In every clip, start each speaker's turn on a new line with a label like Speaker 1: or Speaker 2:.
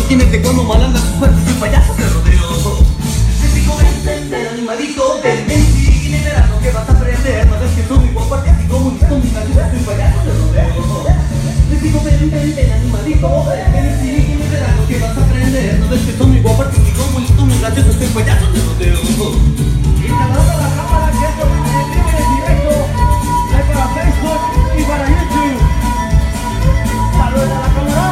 Speaker 1: tienes de cuando malandras sus partes y payasos de rodeo. Te digo vente, animadito, ven sí, en verano que vas a aprender. No ves que soy muy guapo, artístico, muy listo, muy gracioso, soy payaso de rodeo. Te digo ven animadito, ven sí, en verano que vas a aprender. No ves que soy muy guapo, artístico, muy listo, muy gracioso, soy payaso de rodeo.
Speaker 2: Y saludando a la cámara que esto es en vivo y en directo, hay para Facebook y para YouTube. Saludos a la cámara.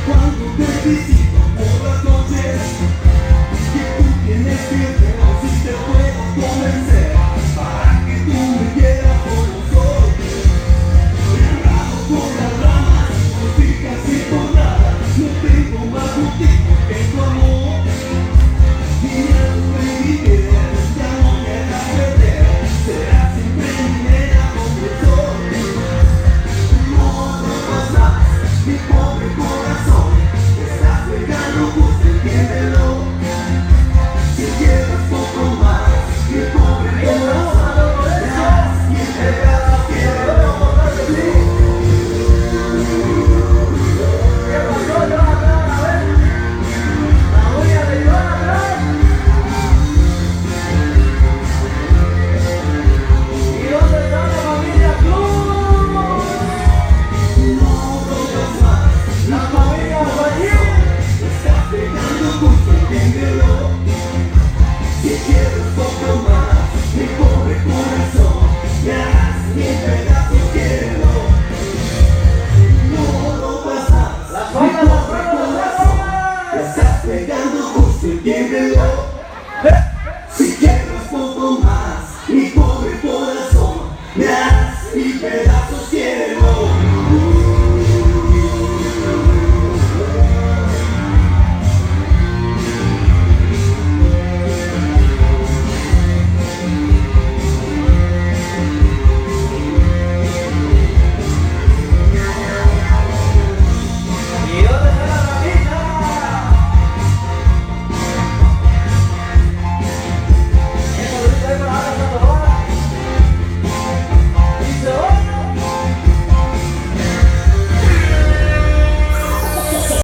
Speaker 1: Quando